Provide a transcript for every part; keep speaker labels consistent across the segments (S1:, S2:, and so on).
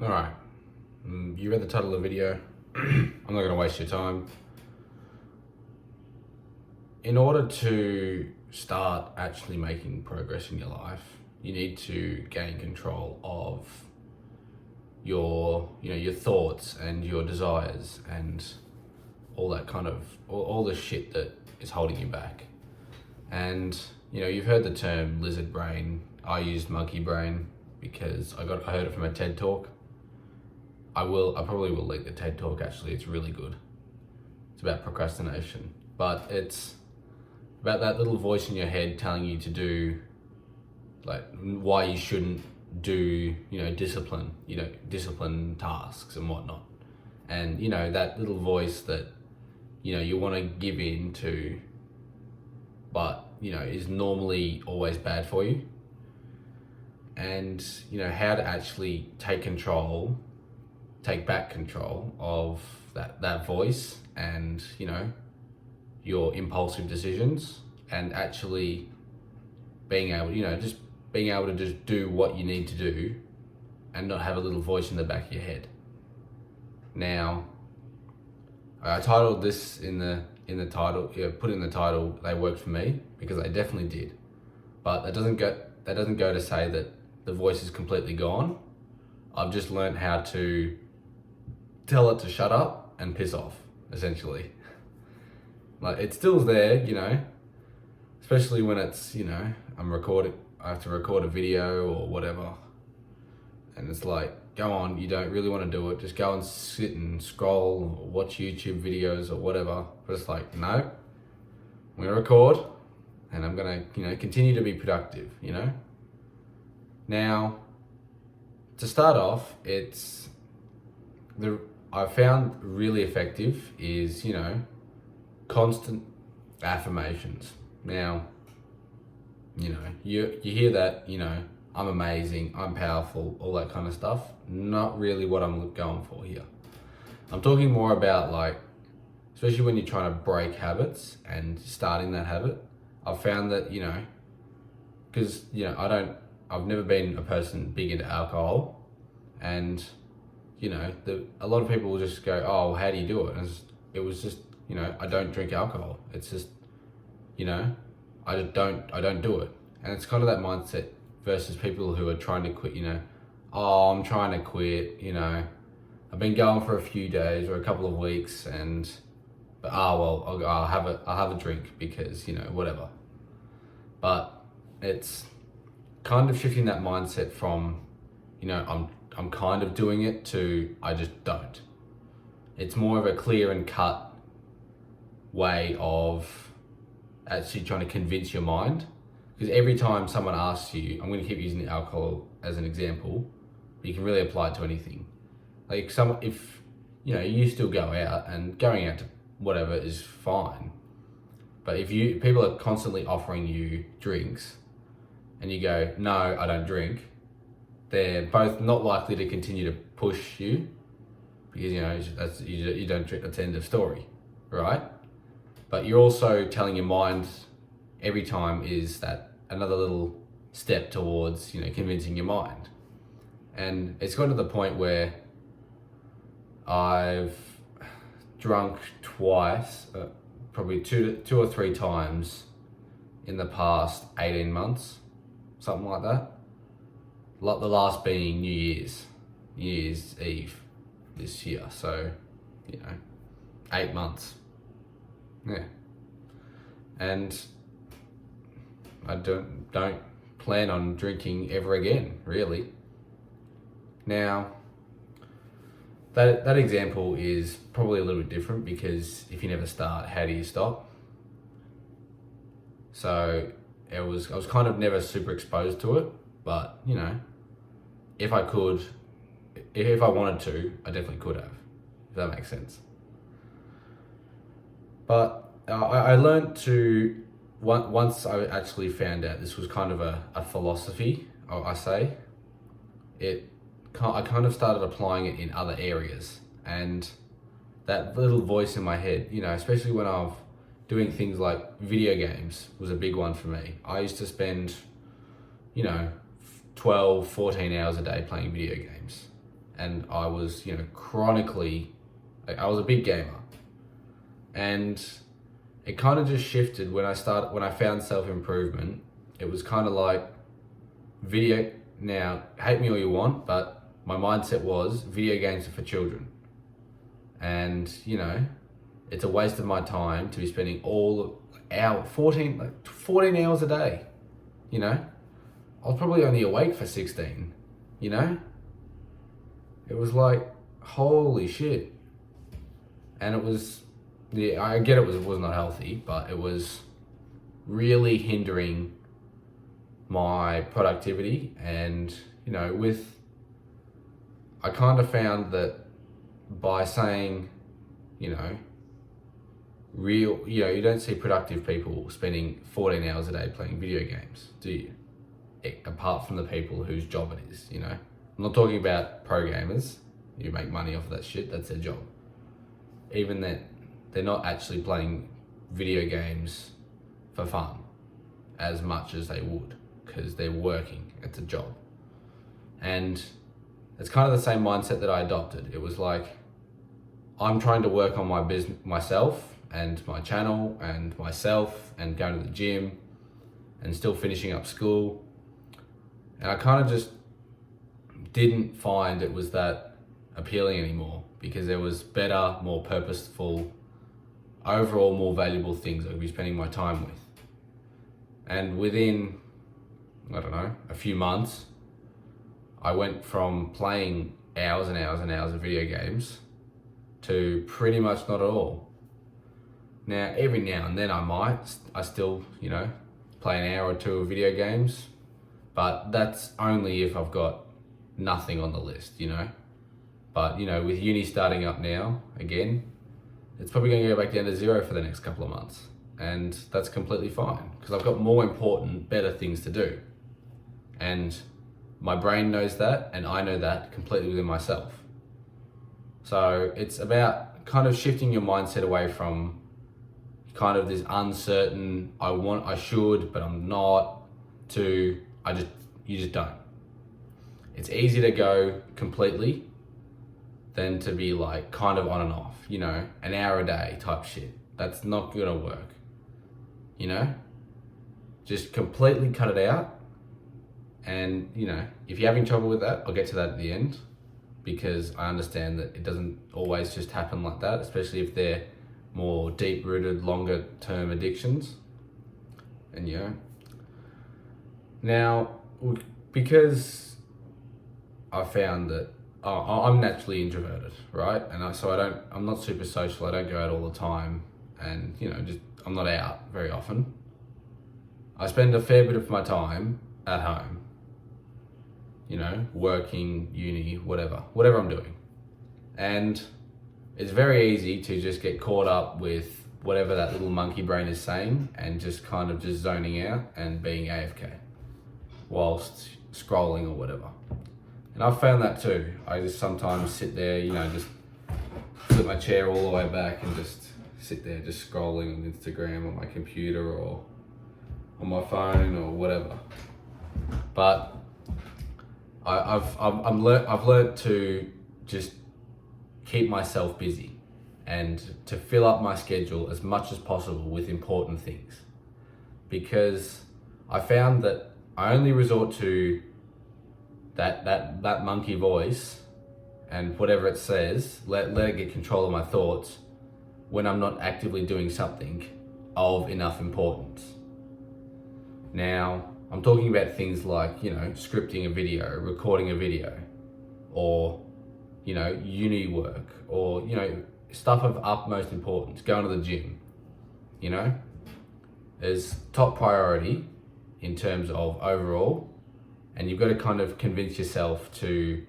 S1: Alright, you read the title of the video. I'm not going to waste your time. In order to start actually making progress in your life, you need to gain control of your thoughts and your desires and all that kind of, all the shit that is holding you back. And, you've heard the term lizard brain. I used monkey brain because I heard it from a TED talk. I probably will link the TED talk actually, it's really good. It's about procrastination, but it's about that little voice in your head telling you to do, like, why you shouldn't do, discipline tasks and whatnot. And, that little voice that, you want to give in to, but, is normally always bad for you. And, how to actually take back control of that voice and, your impulsive decisions, and actually being able, to just do what you need to do and not have a little voice in the back of your head. Now, I titled this in the title, put in the title, they worked for me, because they definitely did. But that doesn't go to say that the voice is completely gone. I've just learned how to tell it to shut up and piss off, essentially. Like, it still's there, especially when it's, I have to record a video or whatever. And it's like, go on, you don't really want to do it. Just go and sit and scroll or watch YouTube videos or whatever. But it's like, no, I'm going to record and I'm going to, continue to be productive, Now, to start off, I found really effective is, constant affirmations. Now, you hear that, I'm amazing, I'm powerful, all that kind of stuff. Not really what I'm going for here. I'm talking more about, like, especially when you're trying to break habits and starting that habit. I've found that, because, I've never been a person big into alcohol, and, a lot of people will just go, oh, how do you do it? And it was just, I don't drink alcohol. It's just, I don't do it. And it's kind of that mindset versus people who are trying to quit, oh, I'm trying to quit, I've been going for a few days or a couple of weeks, but I'll have a drink because, whatever. But it's kind of shifting that mindset from, I'm kind of doing it to I just don't. It's more of a clear and cut way of actually trying to convince your mind. Because every time someone asks you, I'm going to keep using alcohol as an example, but you can really apply it to anything. Like, if you still go out, and going out to whatever is fine, but if people are constantly offering you drinks and you go, no, I don't drink, they're both not likely to continue to push you, because you don't drink, that's the end of story, right? But you're also telling your mind every time is that another little step towards, convincing your mind. And it's got to the point where I've drunk twice, probably two or three times in the past 18 months, something like that. The last being New Year's Eve this year. So, 8 months. Yeah. And I don't plan on drinking ever again, really. Now, that example is probably a little bit different, because if you never start, how do you stop? So I was kind of never super exposed to it, but if I wanted to, I definitely could have, if that makes sense. But I learned to, once I actually found out this was kind of a philosophy, I say, I kind of started applying it in other areas. And that little voice in my head, especially when I'm doing things like video games, was a big one for me. I used to spend, 12, 14 hours a day playing video games. and I was, chronically, I was a big gamer. And it kind of just shifted when I found self-improvement. It was kind of like now, hate me all you want, but my mindset was video games are for children. And, it's a waste of my time to be spending 14 hours a day, I was probably only awake for 16, It was like, holy shit. And it was, I get it was not healthy, but it was really hindering my productivity. And, I kind of found that by saying, you don't see productive people spending 14 hours a day playing video games, do you? Apart from the people whose job it is, I'm not talking about pro gamers. You make money off of that shit, that's their job. Even that, they're not actually playing video games for fun as much as they would, because they're working, it's a job. And it's kind of the same mindset that I adopted. It was like, I'm trying to work on my business, myself and my channel and myself, and going to the gym and still finishing up school. And I kind of just didn't find it was that appealing anymore, because there was better, more purposeful, overall more valuable things I could be spending my time with. And within, a few months, I went from playing hours and hours and hours of video games to pretty much not at all. Now, every now and then I still, play an hour or two of video games, but that's only if I've got nothing on the list, But, with uni starting up now, again, it's probably going to go back down to zero for the next couple of months. And that's completely fine, because I've got more important, better things to do. And my brain knows that, and I know that completely within myself. So it's about kind of shifting your mindset away from kind of this uncertain, I should, but I'm not, to you just don't. It's easier to go completely than to be like kind of on and off, an hour a day type shit. That's not gonna work, Just completely cut it out. And, if you're having trouble with that, I'll get to that at the end, because I understand that it doesn't always just happen like that, especially if they're more deep-rooted, longer-term addictions. And, now, because I found that I'm naturally introverted, right? And I'm not super social. I don't go out all the time, and I'm not out very often. I spend a fair bit of my time at home, working, uni, whatever I'm doing. And it's very easy to just get caught up with whatever that little monkey brain is saying, and just kind of just zoning out and being AFK whilst scrolling or whatever. And I've found that too. I just sometimes sit there, just flip my chair all the way back and just sit there just scrolling on Instagram on my computer or on my phone or whatever. But I've learnt to just keep myself busy and to fill up my schedule as much as possible with important things, because I found that I only resort to that monkey voice and whatever it says, let it get control of my thoughts when I'm not actively doing something of enough importance. Now, I'm talking about things like, scripting a video, recording a video, or, uni work, or, stuff of utmost importance, going to the gym, is top priority in terms of overall. And you've got to kind of convince yourself to,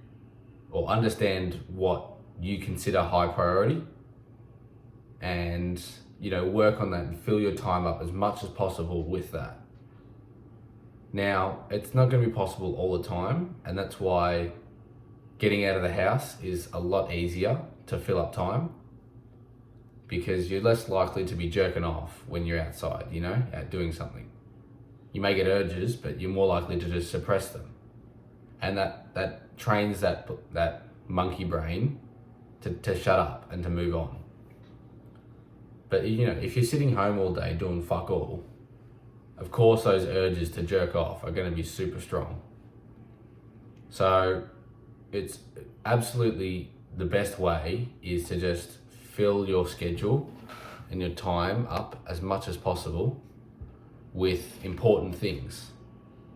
S1: or understand what you consider high priority, and, work on that and fill your time up as much as possible with that. Now, it's not going to be possible all the time, and that's why getting out of the house is a lot easier to fill up time, because you're less likely to be jerking off when you're outside, out doing something. You may get urges, but you're more likely to just suppress them. And that trains that monkey brain to shut up and to move on. But you know, if you're sitting home all day doing fuck all, of course those urges to jerk off are going to be super strong. So it's absolutely the best way is to just fill your schedule and your time up as much as possible with important things,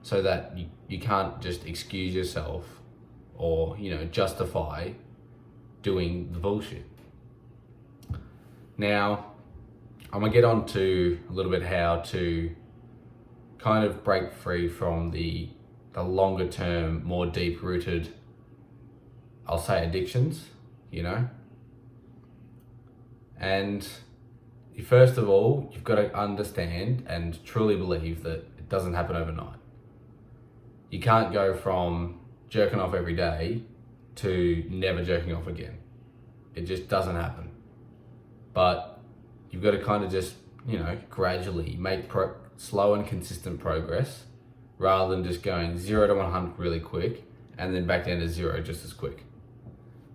S1: so that you can't just excuse yourself or, you know, justify doing the bullshit. Now, I'm gonna get on to a little bit how to kind of break free from the longer term, more deep rooted, I'll say, addictions, you know. And first of all, you've got to understand and truly believe that it doesn't happen overnight. You can't go from jerking off every day to never jerking off again. It just doesn't happen. But you've got to kind of just, you know, gradually make slow and consistent progress, rather than just going 0 to 100 really quick and then back down to 0 just as quick.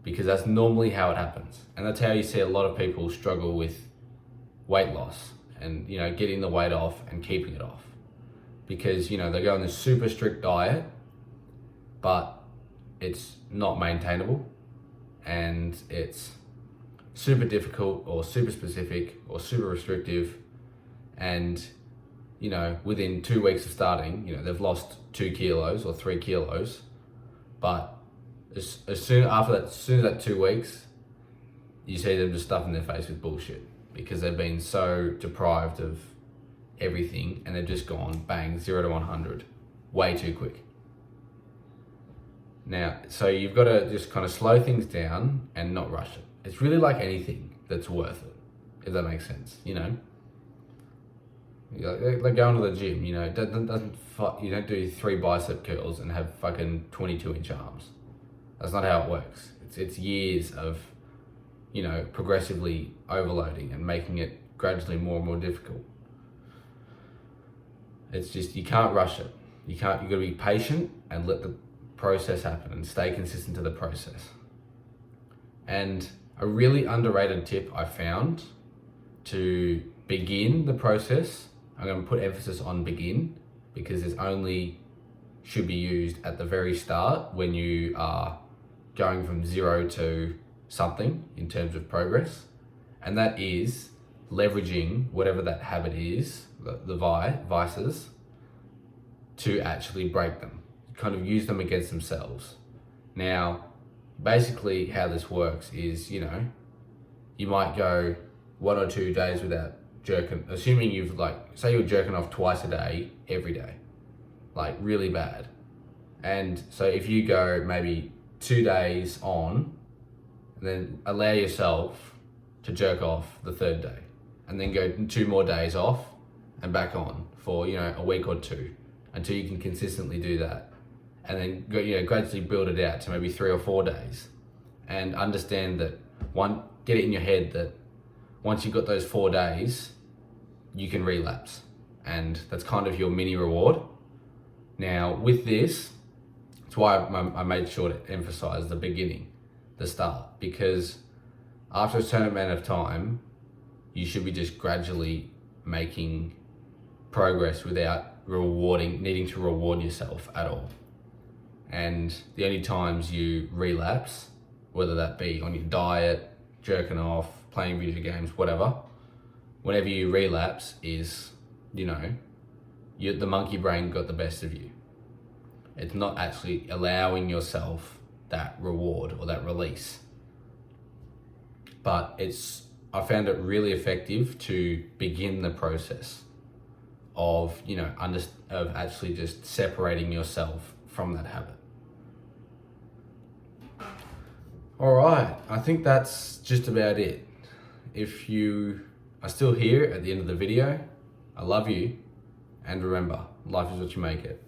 S1: Because that's normally how it happens. And that's how you see a lot of people struggle with weight loss and, you know, getting the weight off and keeping it off. Because, you know, they go on this super strict diet, but it's not maintainable, and it's super difficult or super specific or super restrictive. And, you know, within 2 weeks of starting, you know, they've lost 2 kilos or 3 kilos, but as soon as that 2 weeks, you see them just stuffing their face with bullshit, because they've been so deprived of everything and they've just gone bang 0 to 100 way too quick. Now, so you've got to just kind of slow things down and not rush it. It's really like anything that's worth it, if that makes sense, you know. Like going to the gym, you know, you don't do 3 bicep curls and have fucking 22-inch arms. That's not how it works. It's years of, you know, progressively overloading and making it gradually more and more difficult. It's just, you can't rush it. You've got to be patient and let the process happen and stay consistent to the process. And a really underrated tip I found to begin the process, I'm going to put emphasis on begin, because this only should be used at the very start when you are going from 0 to something in terms of progress. And that is leveraging whatever that habit is, the vices, to actually break them, kind of use them against themselves. Now, basically how this works is, you know, you might go 1 or 2 days without jerking, assuming you've, like, say you're jerking off twice a day, every day, like really bad. And so if you go maybe 2 days on, and then allow yourself to jerk off the 3rd day, and then go 2 more days off and back on for, you know, a week or 2, until you can consistently do that. And then go, you know, gradually build it out to maybe 3 or 4 days, and understand that get it in your head that once you've got those 4 days, you can relapse, and that's kind of your mini reward. Now with this, it's why I made sure to emphasize the beginning, the start, because after a certain amount of time, you should be just gradually making progress without needing to reward yourself at all. And the only times you relapse, whether that be on your diet, jerking off, playing video games, whatever, whenever you relapse is, you know, the monkey brain got the best of you. It's not actually allowing yourself that reward or that release. But I found it really effective to begin the process of, you know, of actually just separating yourself from that habit. All right, I think that's just about it. If you are still here at the end of the video, I love you, and remember, life is what you make it.